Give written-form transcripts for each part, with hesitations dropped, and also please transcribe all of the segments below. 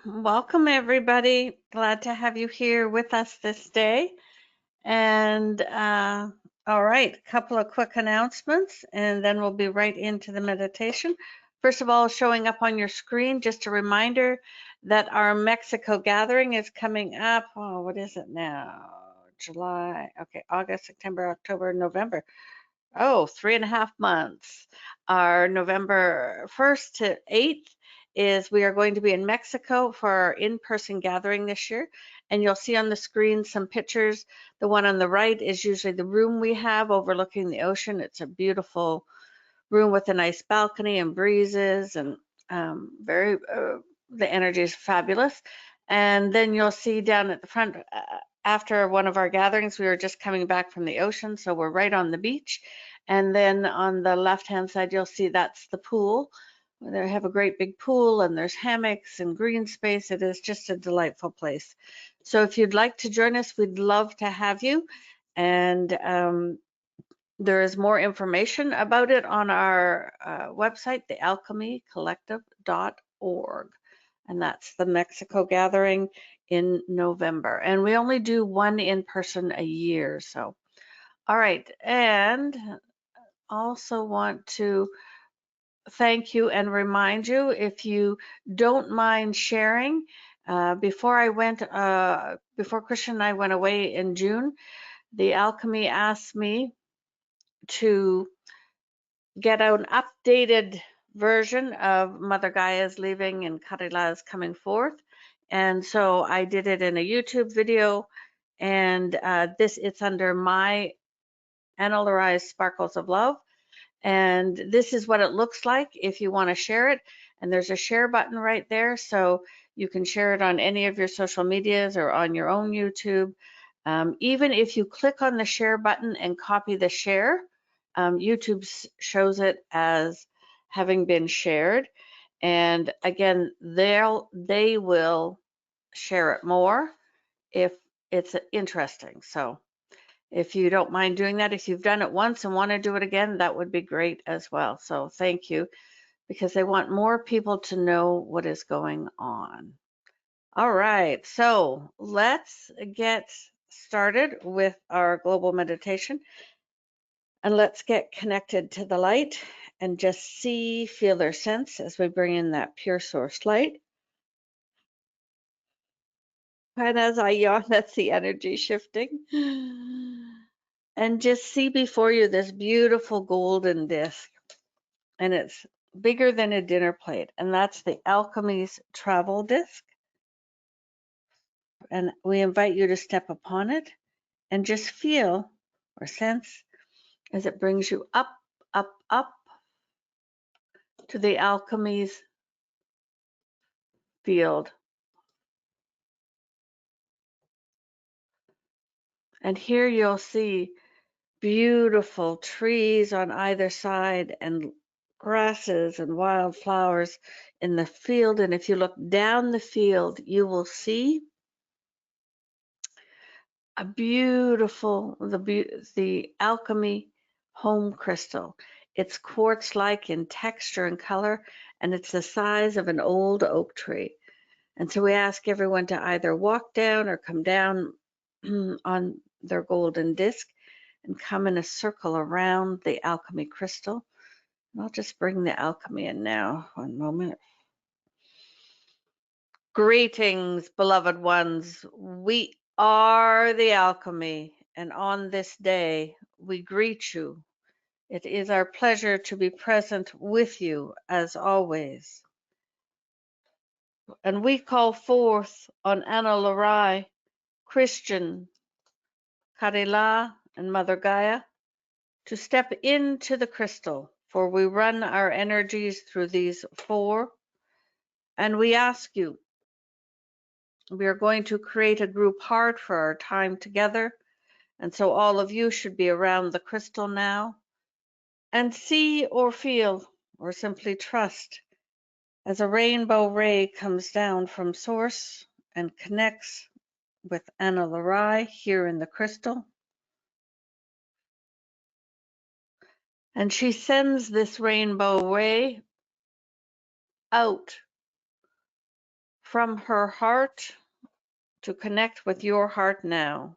Welcome, everybody. Glad to have you here with us this day. And all right, a couple of quick announcements, and then we'll be right into the meditation. First of all, showing up on your screen, just a reminder that our Mexico gathering is coming up. Oh, what is it now? July, okay, August, September, October, November. Oh, 3.5 months. Our November 1st to 8th is we are going to be in Mexico for our in-person gathering this year. And you'll see on the screen some pictures. The one on the right is usually the room we have overlooking the ocean. It's a beautiful room with a nice balcony and breezes and the energy is fabulous. And then you'll see down at the front, after one of our gatherings, we were just coming back from the ocean, so we're right on the beach. And then on the left-hand side, you'll see that's the pool. They have a great big pool, and there's hammocks and green space. It is just a delightful place. So if you'd like to join us, we'd love to have you. And there is more information about it on our website, thealchemycollective.org. And that's the Mexico gathering in November. And we only do one in person a year. So, all right. And also want to thank you and remind you, if you don't mind sharing, before Christian and I went away in June, the Alchemy asked me to get an updated version of Mother Gaia's leaving and Karila's coming forth. And so I did it in a YouTube video, and it's under my Ana-La-Rai Sparkles of Love. And this is what it looks like if you want to share it. And there's a share button right there. So you can share it on any of your social medias or on your own YouTube. Even if you click on the share button and copy the share, YouTube shows it as having been shared. And again, they will share it more if it's interesting. So if you don't mind doing that, if you've done it once and want to do it again, that would be great as well. So thank you, because they want more people to know what is going on. All right, so let's get started with our global meditation. And let's get connected to the light and just see, feel their sense as we bring in that pure source light. And as I yawn, that's the energy shifting. And just see before you this beautiful golden disc. And it's bigger than a dinner plate. And that's the Alchemy's travel disc. And we invite you to step upon it and just feel or sense as it brings you up, up, up to the Alchemy's field. And here you'll see beautiful trees on either side and grasses and wildflowers in the field. And if you look down the field, you will see a beautiful, the Alchemy home crystal. It's quartz-like in texture and color, and it's the size of an old oak tree. And so we ask everyone to either walk down or come down on their golden disc and come in a circle around the alchemy crystal. And I'll just bring the alchemy in now. One moment. Greetings, beloved ones. We are the alchemy, and on this day we greet you. It is our pleasure to be present with you as always. And we call forth on Ana-La-Rai, Christian, Karila, and Mother Gaia to step into the crystal, for we run our energies through these four. And we ask you, we are going to create a group heart for our time together. And so all of you should be around the crystal now and see or feel or simply trust as a rainbow ray comes down from source and connects with Ana-La-Rai here in the crystal. And she sends this rainbow ray out from her heart to connect with your heart now.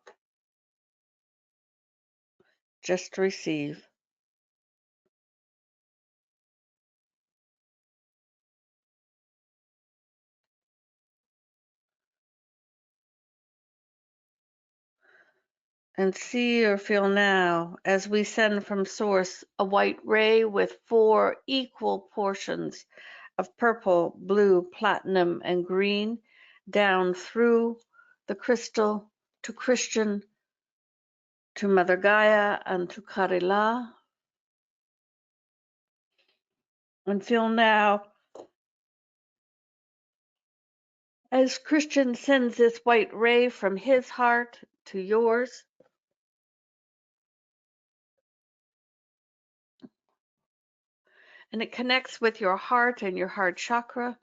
Just receive. And see or feel now, as we send from Source a white ray with 4 equal portions of purple, blue, platinum, and green down through the crystal to Christian, to Mother Gaia, and to Karila. And feel now, as Christian sends this white ray from his heart to yours, and it connects with your heart and your heart chakra,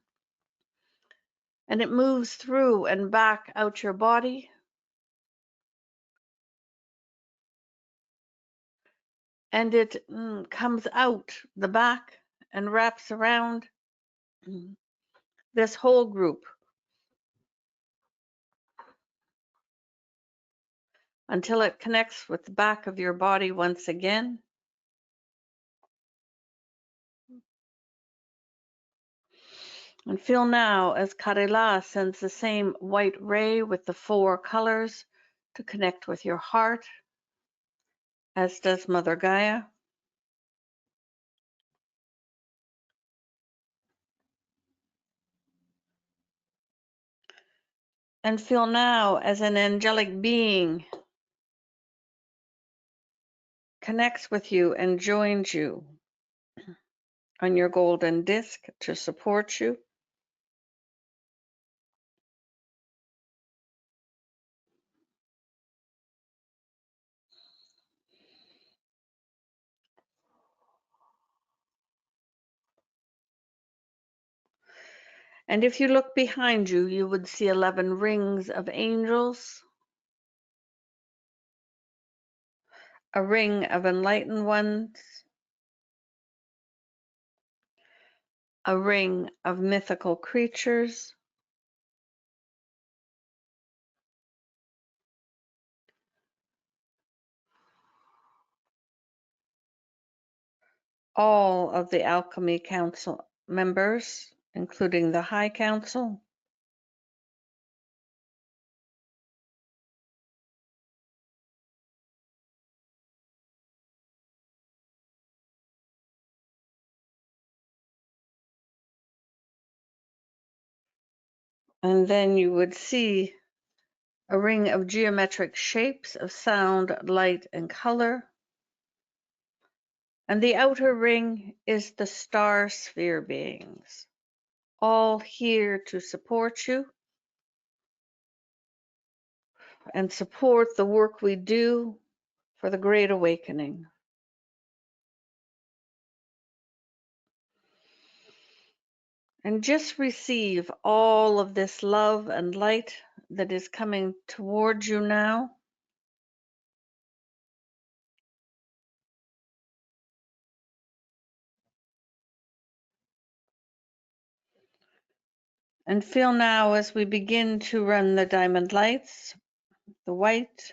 and it moves through and back out your body, and it comes out the back and wraps around this whole group until it connects with the back of your body once again. And feel now as Karila sends the same white ray with the 4 colors to connect with your heart, as does Mother Gaia. And feel now as an angelic being connects with you and joins you on your golden disc to support you. And if you look behind you, you would see 11 rings of angels, a ring of enlightened ones, a ring of mythical creatures, all of the Alchemy Council members, including the High Council, and then you would see a ring of geometric shapes of sound, light, and color. And the outer ring is the star sphere beings, all here to support you and support the work we do for the Great Awakening. And just receive all of this love and light that is coming towards you now. And feel now as we begin to run the diamond lights, the white,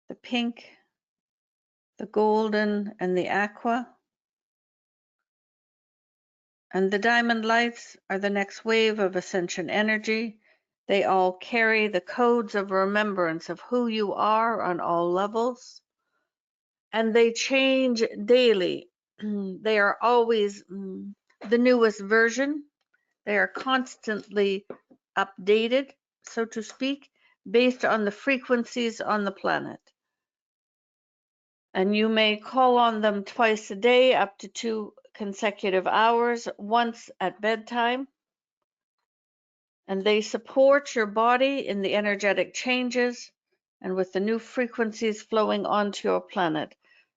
the pink, the golden, and the aqua. And the diamond lights are the next wave of ascension energy. They all carry the codes of remembrance of who you are on all levels. And they change daily. They are always the newest version. They are constantly updated, so to speak, based on the frequencies on the planet. And you may call on them twice a day, up to 2 consecutive hours, once at bedtime. And they support your body in the energetic changes and with the new frequencies flowing onto your planet.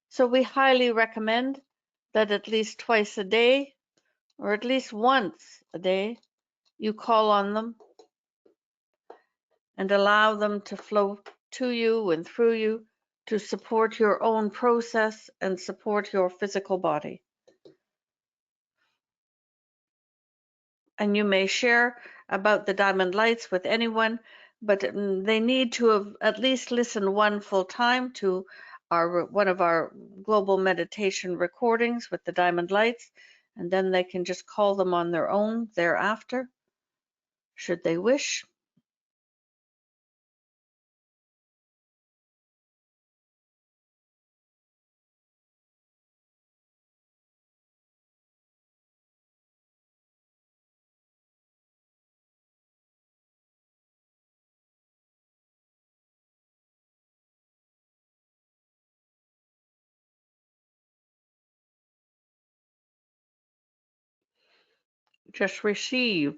So we highly recommend that at least twice a day, or at least once a day, you call on them and allow them to flow to you and through you to support your own process and support your physical body. And you may share about the diamond lights with anyone, but they need to have at least listened one full time to one of our global meditation recordings with the diamond lights, and then they can just call them on their own thereafter, should they wish. Just receive.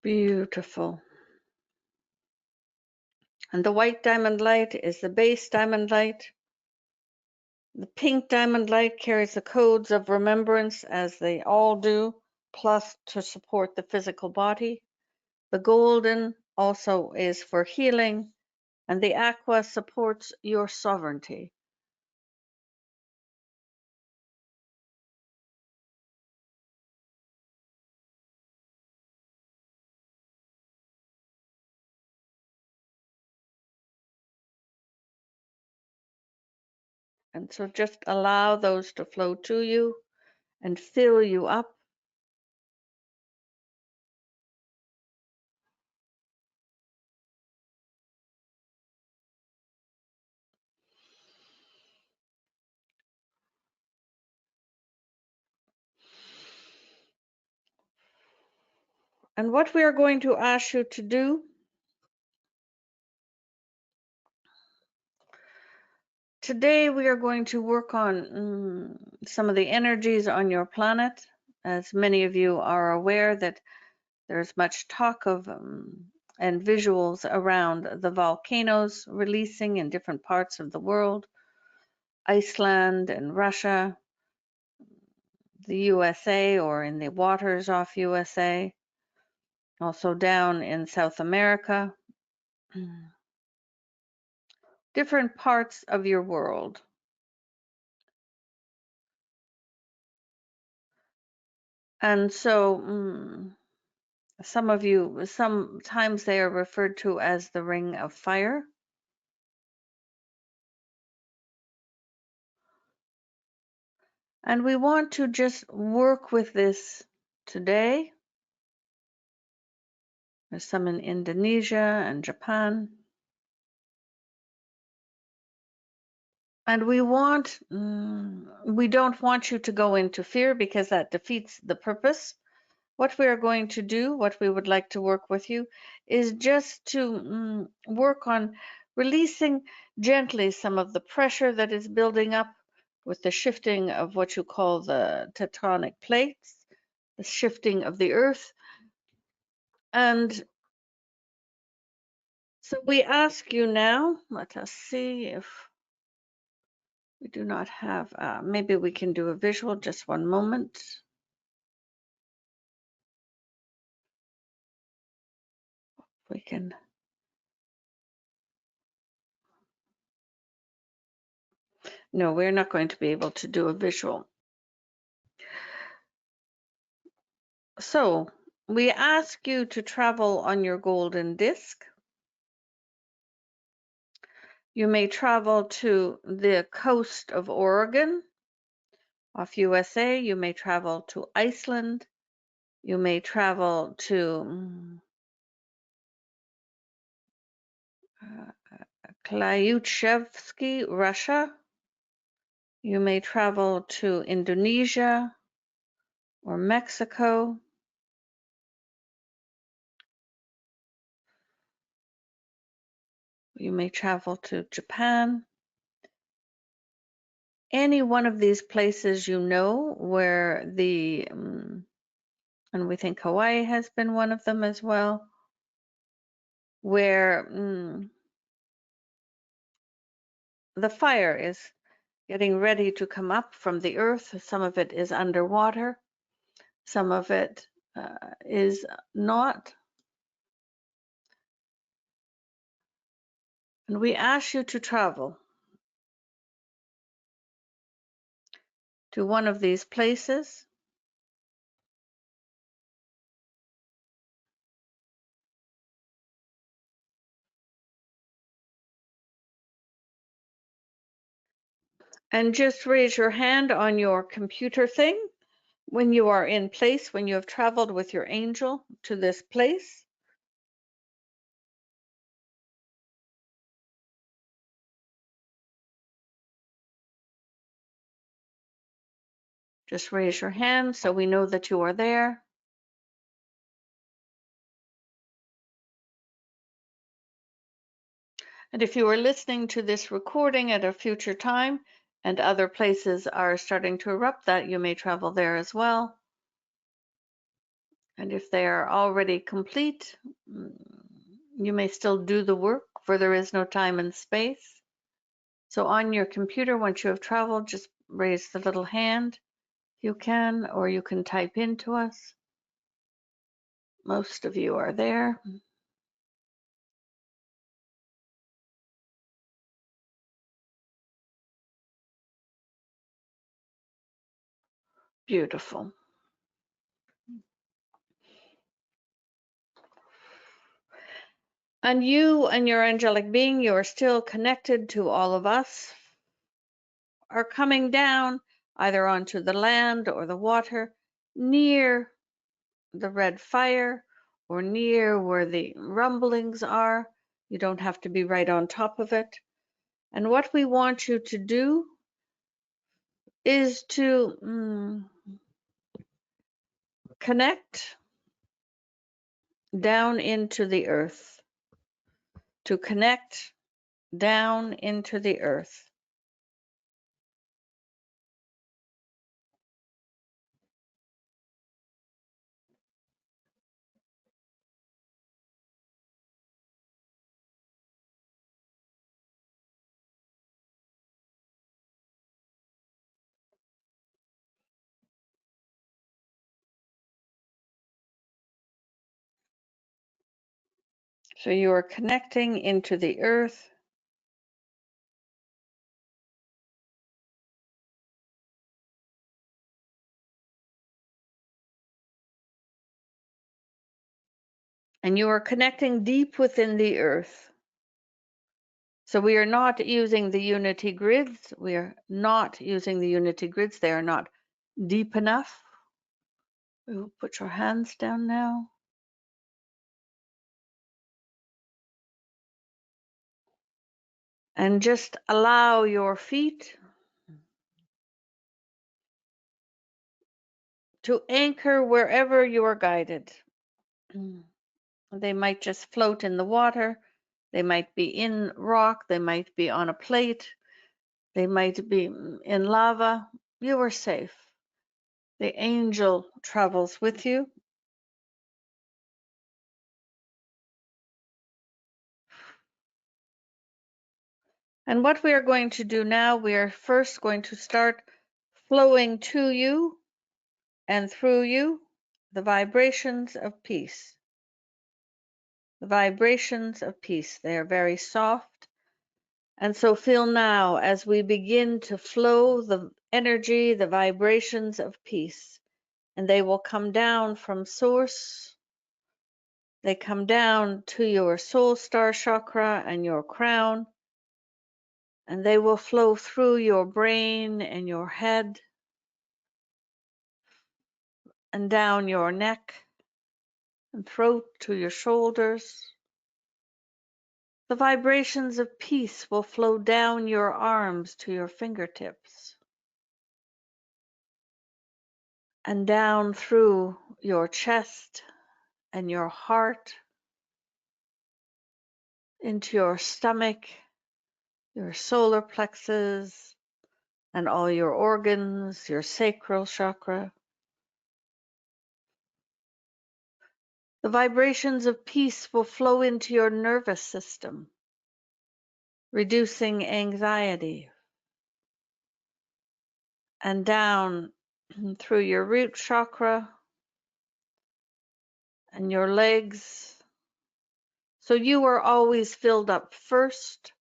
Beautiful. And the white diamond light is the base diamond light. The pink diamond light carries the codes of remembrance, as they all do, plus to support the physical body. The golden also is for healing, and the aqua supports your sovereignty. And so just allow those to flow to you and fill you up. And what we are going to ask you to do today, we are going to work on some of the energies on your planet. As many of you are aware that there's much talk of and visuals around the volcanoes releasing in different parts of the world, Iceland and Russia, the USA or in the waters off USA, also down in South America, different parts of your world. And so some of you, sometimes they are referred to as the ring of fire. And we want to just work with this today. There's some in Indonesia and Japan. And we don't want you to go into fear, because that defeats the purpose. What we are going to do, what we would like to work with you, is just to work on releasing gently some of the pressure that is building up with the shifting of what you call the tectonic plates, the shifting of the earth. And so we ask you now, let us see if we do not have, maybe we can do a visual, just one moment. We can. No, we're not going to be able to do a visual. So we ask you to travel on your golden disc. You may travel to the coast of Oregon off USA. You may travel to Iceland. You may travel to Klyuchevsky, Russia. You may travel to Indonesia or Mexico. You may travel to Japan. Any one of these places you know where and we think Hawaii has been one of them as well, where the fire is getting ready to come up from the earth. Some of it is underwater, some of it is not. And we ask you to travel to one of these places and just raise your hand on your computer thing when you are in place, when you have traveled with your angel to this place. Just raise your hand so we know that you are there. And if you are listening to this recording at a future time and other places are starting to erupt, that you may travel there as well. And if they are already complete, you may still do the work, for there is no time and space. So on your computer, once you have traveled, just raise the little hand. You can, or you can type into us. Most of you are there. Beautiful. And you and your angelic being, you are still connected to all of us, are coming down either onto the land or the water near the red fire or near where the rumblings are. You don't have to be right on top of it. And what we want you to do is to connect down into the earth, to connect down into the earth. So you are connecting into the earth. And you are connecting deep within the earth. So we are not using the unity grids. We are not using the unity grids. They are not deep enough. We will put your hands down now. And just allow your feet to anchor wherever you are guided. They might just float in the water. They might be in rock. They might be on a plate. They might be in lava. You are safe. The angel travels with you. And what we are going to do now, we are first going to start flowing to you and through you the vibrations of peace. The vibrations of peace. They are very soft. And so feel now as we begin to flow the energy, the vibrations of peace. And they will come down from source. They come down to your soul star chakra and your crown. And they will flow through your brain and your head and down your neck and throat to your shoulders. The vibrations of peace will flow down your arms to your fingertips and down through your chest and your heart into your stomach, your solar plexus, and all your organs, your sacral chakra. The vibrations of peace will flow into your nervous system, reducing anxiety, and down through your root chakra and your legs. So you are always filled up first,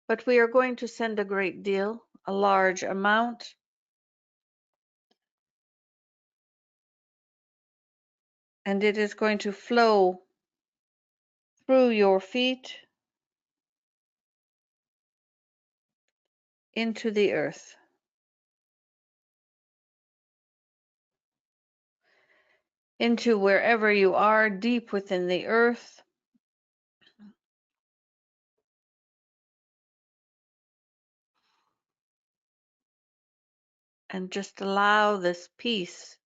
but we are going to send a great deal, a large amount. And it is going to flow through your feet into the earth. Into wherever you are, deep within the earth. And just allow this peace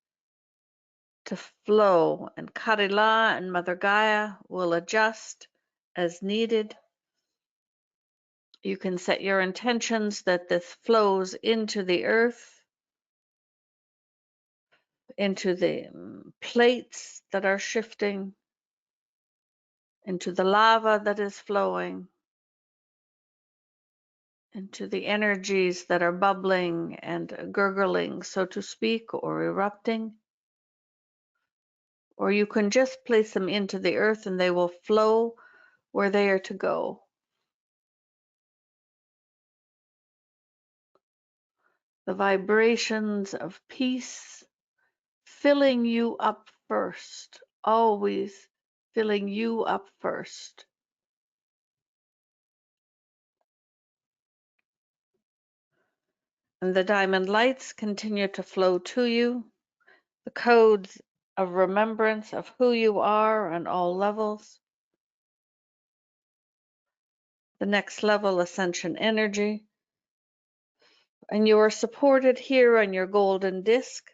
to flow. And Karila and Mother Gaia will adjust as needed. You can set your intentions that this flows into the earth, into the plates that are shifting, into the lava that is flowing, into the energies that are bubbling and gurgling, so to speak, or erupting. Or you can just place them into the earth and they will flow where they are to go. The vibrations of peace filling you up first, always filling you up first. And the diamond lights continue to flow to you, the codes of remembrance of who you are on all levels, the next level ascension energy, and you are supported here on your golden disc,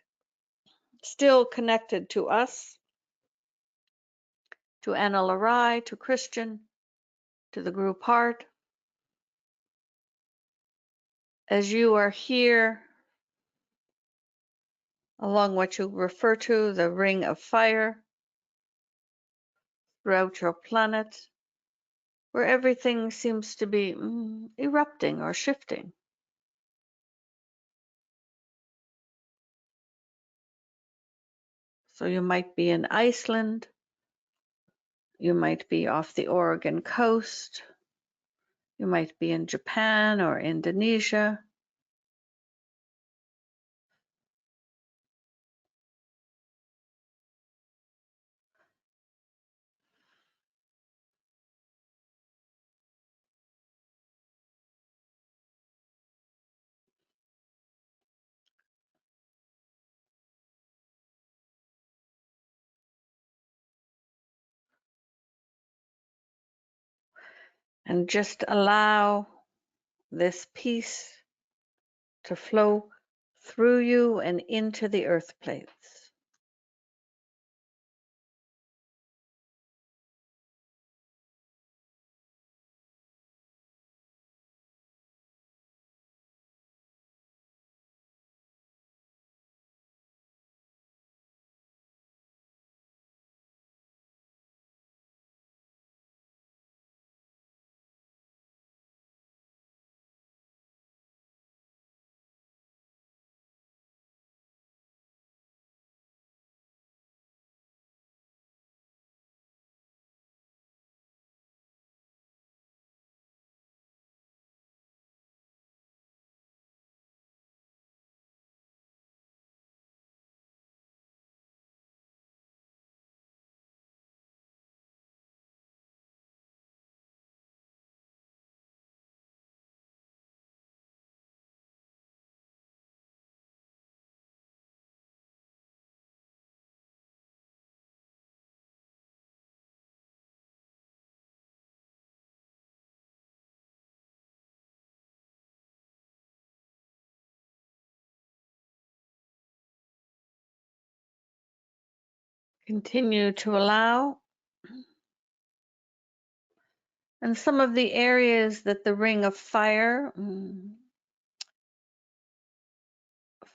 still connected to us, to Ana-La-Rai, to Christian, to the group heart. As you are here, along what you refer to, the ring of fire, throughout your planet, where everything seems to be erupting or shifting. So you might be in Iceland, you might be off the Oregon coast, you might be in Japan or Indonesia. And just allow this peace to flow through you and into the earth plates. Continue to allow. And some of the areas that the ring of fire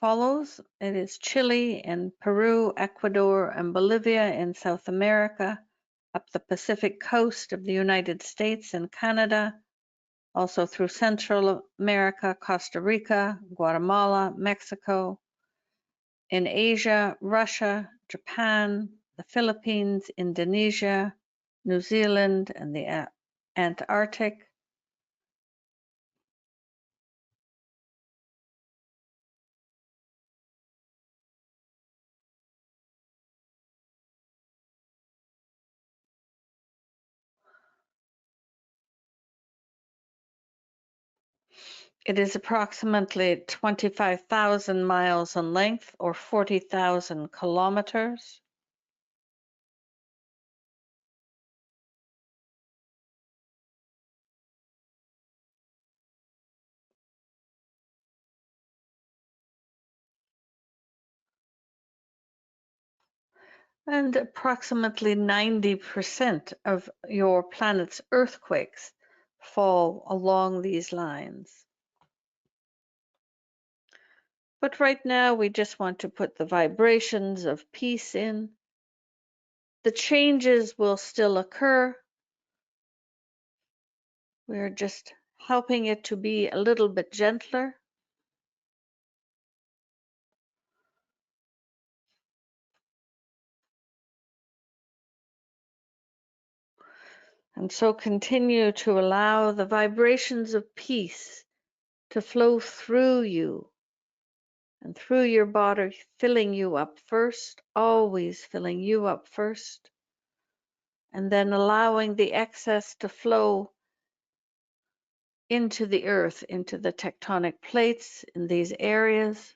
follows, it is Chile and Peru, Ecuador and Bolivia in South America, up the Pacific coast of the United States and Canada, also through Central America, Costa Rica, Guatemala, Mexico, in Asia, Russia, Japan, the Philippines, Indonesia, New Zealand, and the Antarctic. It is approximately 25,000 miles in length or 40,000 kilometers. And approximately 90% of your planet's earthquakes fall along these lines. But right now, we just want to put the vibrations of peace in. The changes will still occur. We're just helping it to be a little bit gentler. And so continue to allow the vibrations of peace to flow through you and through your body, filling you up first, always filling you up first, and then allowing the excess to flow into the earth, into the tectonic plates in these areas.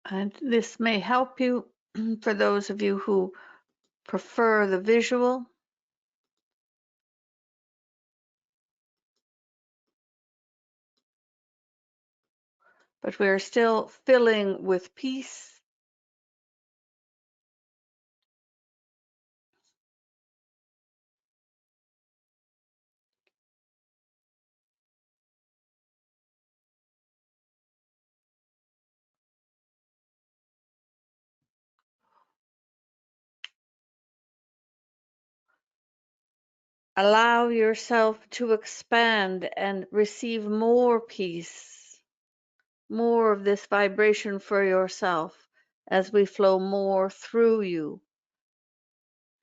And this may help you for those of you who prefer the visual. But we are still filling with peace. Allow yourself to expand and receive more peace, more of this vibration for yourself as we flow more through you.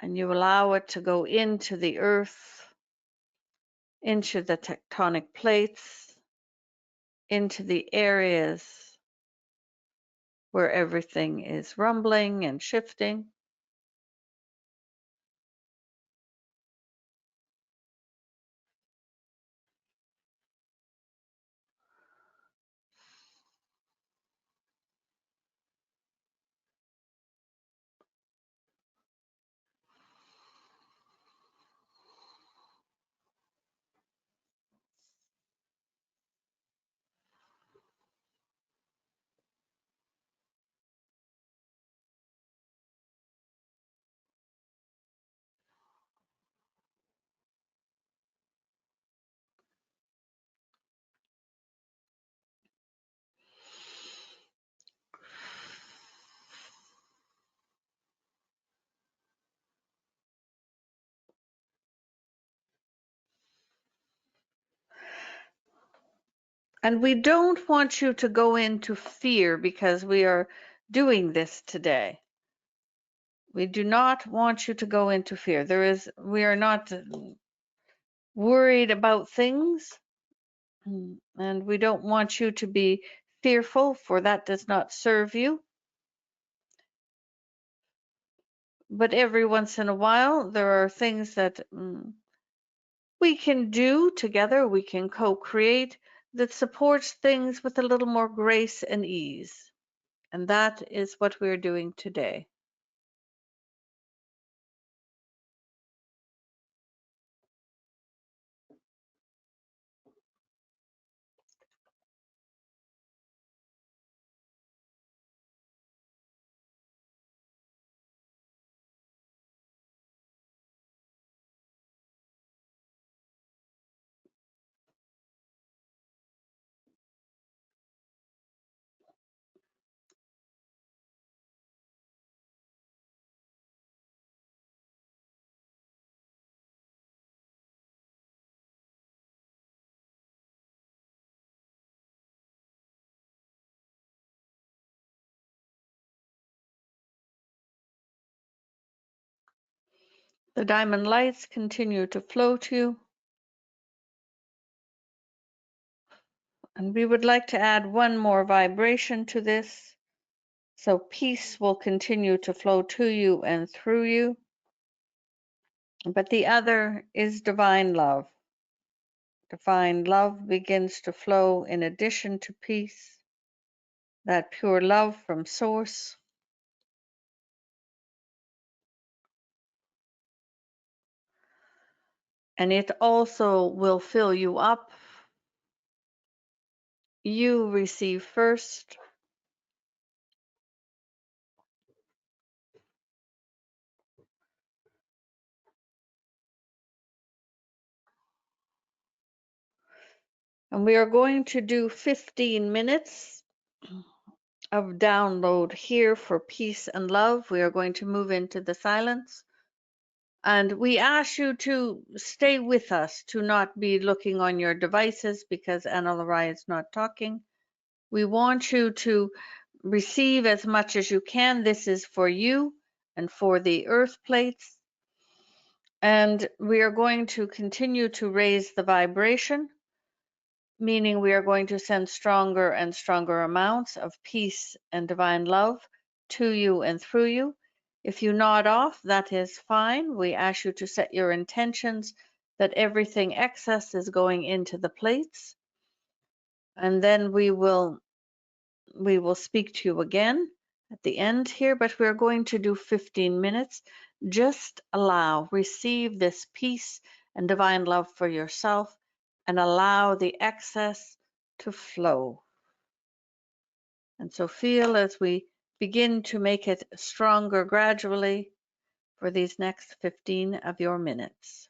And you allow it to go into the earth, into the tectonic plates, into the areas where everything is rumbling and shifting. And we don't want you to go into fear because we are doing this today. We do not want you to go into fear. We are not worried about things, and we don't want you to be fearful, for that does not serve you. But every once in a while, there are things that we can do together, we can co-create, that supports things with a little more grace and ease. And that is what we're doing today. The diamond lights continue to flow to you. And we would like to add one more vibration to this. So peace will continue to flow to you and through you. But the other is divine love. Divine love begins to flow in addition to peace, that pure love from source. And it also will fill you up. You receive first. And we are going to do 15 minutes of download here for peace and love. We are going to move into the silence. And we ask you to stay with us, to not be looking on your devices because Ana-La-Rai is not talking. We want you to receive as much as you can. This is for you and for the earth plates. And we are going to continue to raise the vibration, meaning we are going to send stronger and stronger amounts of peace and divine love to you and through you. If you nod off, that is fine. We ask you to set your intentions that everything excess is going into the plates. And then we will speak to you again at the end here, but we're going to do 15 minutes. Just allow, receive this peace and divine love for yourself, and allow the excess to flow. And so feel as we begin to make it stronger gradually for these next 15 of your minutes.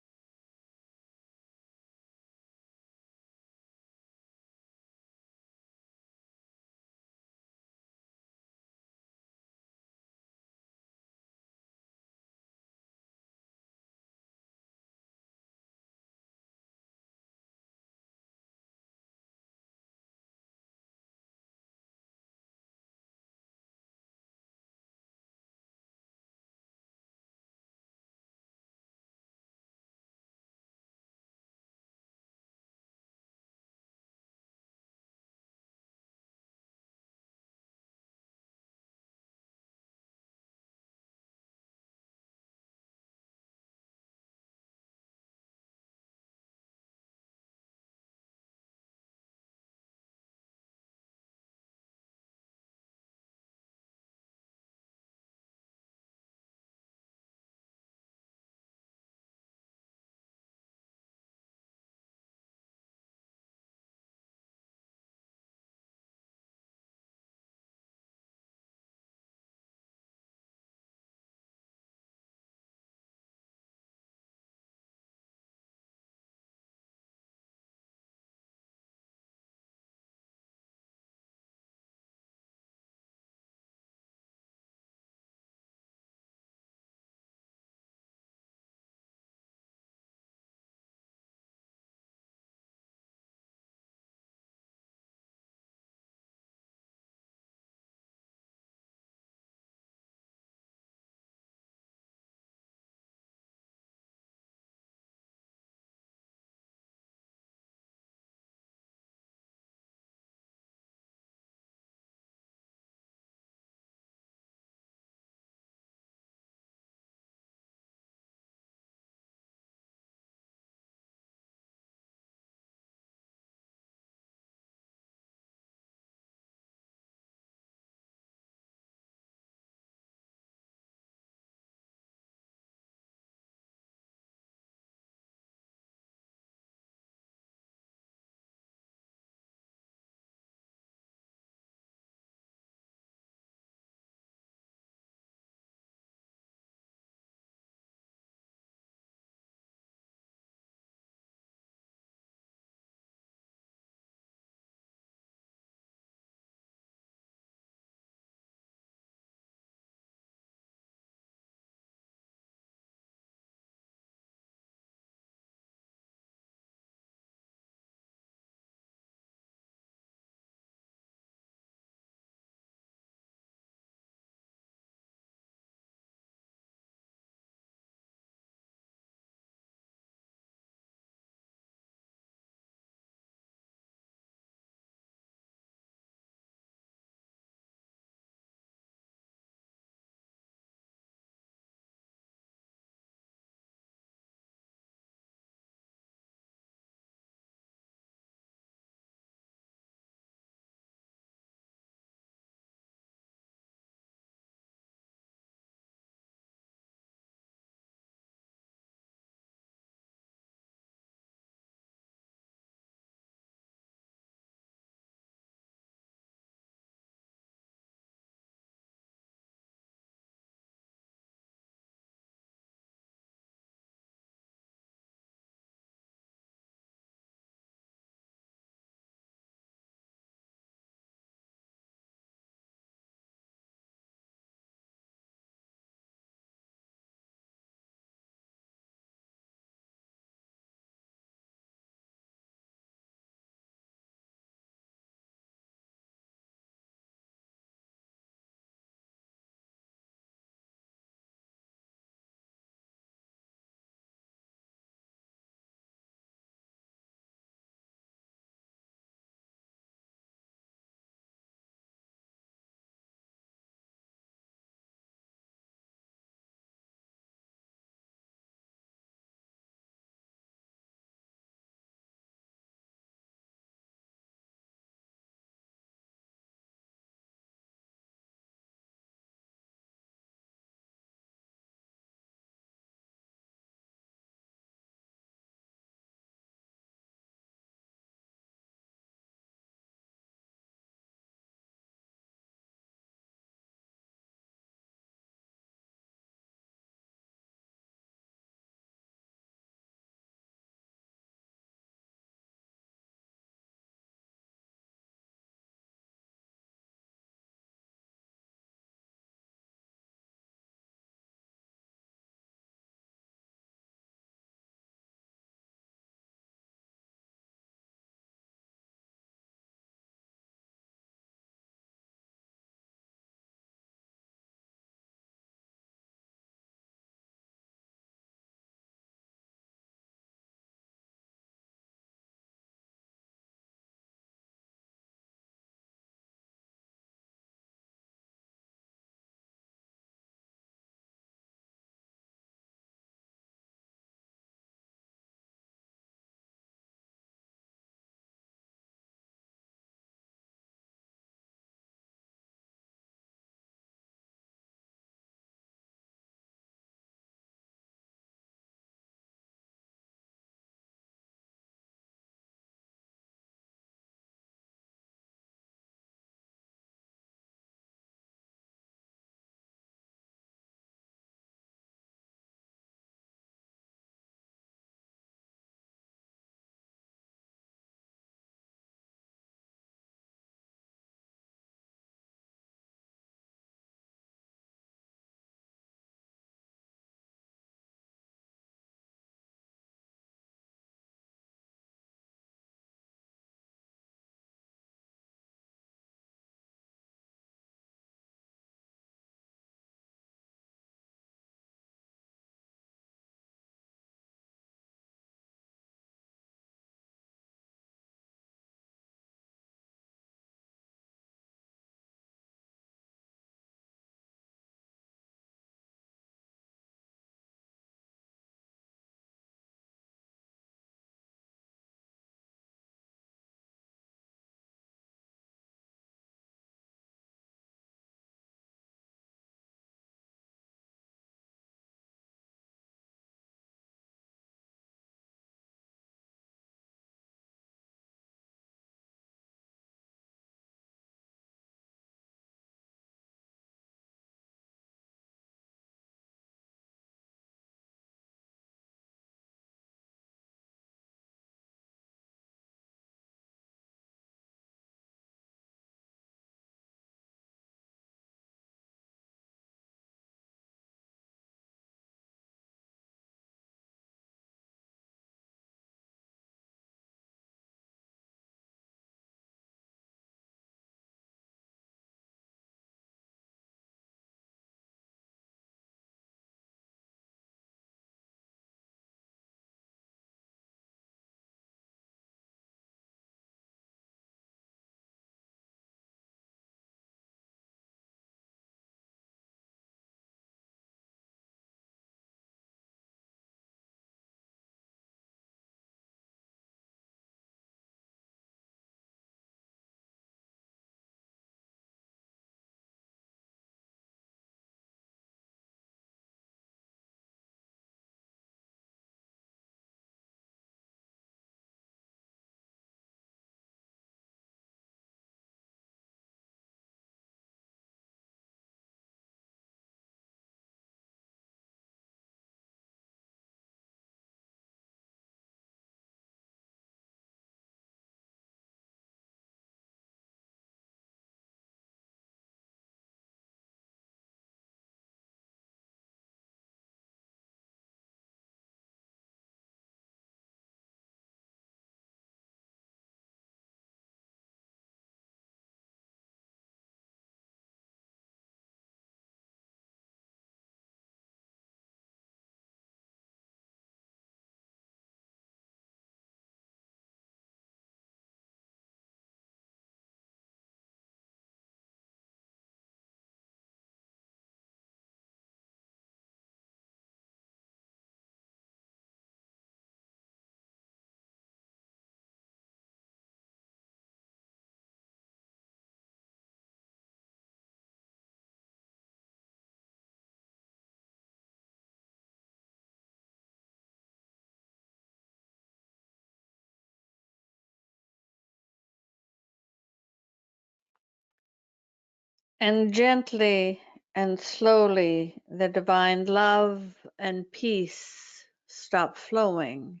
And gently and slowly, the divine love and peace stop flowing.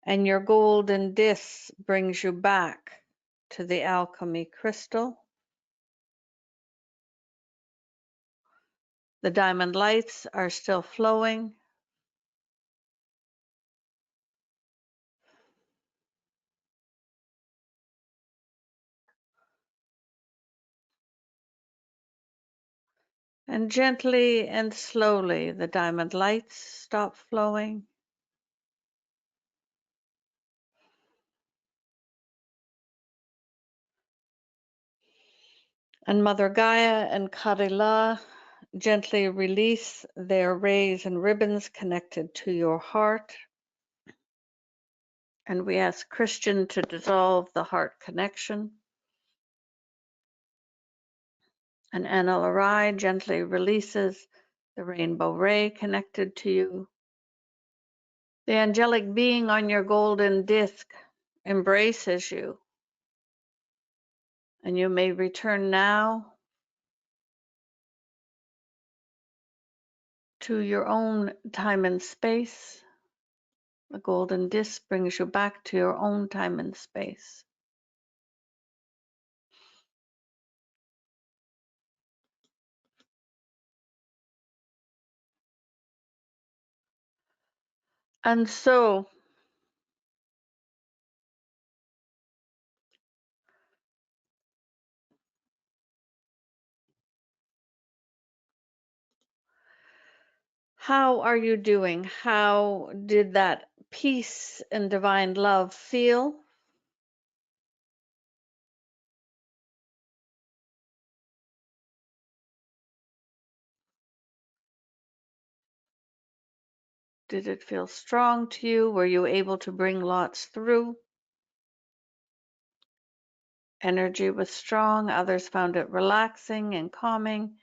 And your golden disc brings you back to the alchemy crystal. The diamond lights are still flowing. And gently and slowly, the diamond lights stop flowing. And Mother Gaia and Kadila gently release their rays and ribbons connected to your heart. And we ask Christian to dissolve the heart connection. And Ana-La-Rai gently releases the rainbow ray connected to you. The angelic being on your golden disc embraces you. And you may return now to your own time and space. The golden disc brings you back to your own time and space. And so, how are you doing? How did that peace and divine love feel? Did it feel strong to you? Were you able to bring lots through? Energy was strong. Others found it relaxing and calming.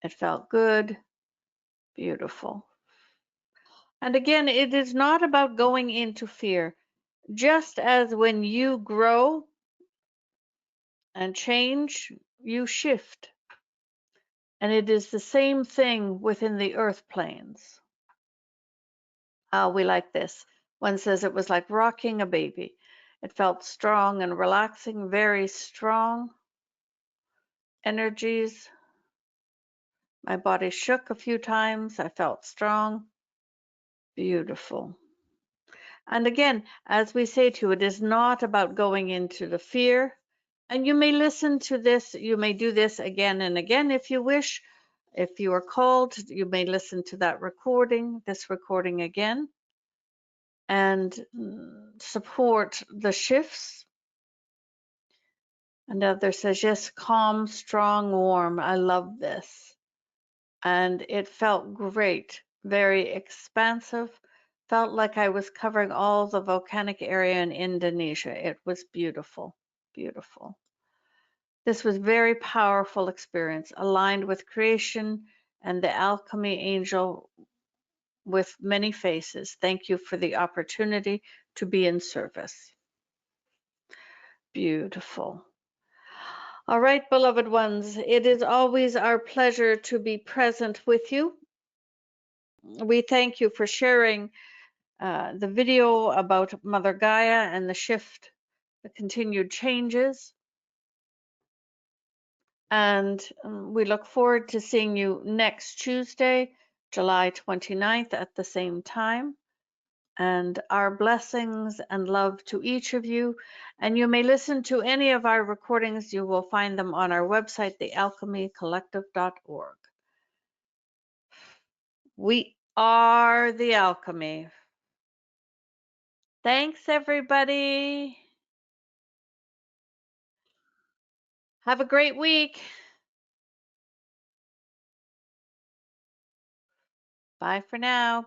It felt good. Beautiful. And again, it is not about going into fear. Just as when you grow and change, you shift. And it is the same thing within the earth planes. We like this. One says it was like rocking a baby. It felt strong and relaxing, very strong energies. My body shook a few times. I felt strong. Beautiful. And again, as we say to you, it is not about going into the fear. And you may listen to this, you may do this again and again if you wish. If you are called, you may listen to that recording, this recording again, and support the shifts. Another says, yes, calm, strong, warm. I love this. And it felt great, very expansive. Felt like I was covering all the volcanic area in Indonesia. It was beautiful, beautiful. This was very powerful experience, aligned with creation and the alchemy angel with many faces. Thank you for the opportunity to be in service. Beautiful. All right, beloved ones, it is always our pleasure to be present with you. We thank you for sharing the video about Mother Gaia and the shift, the continued changes. And we look forward to seeing you next Tuesday, July 29th at the same time. And our blessings and love to each of you. And you may listen to any of our recordings. You will find them on our website, thealchemycollective.org. We are the alchemy. Thanks, everybody. Have a great week. Bye for now.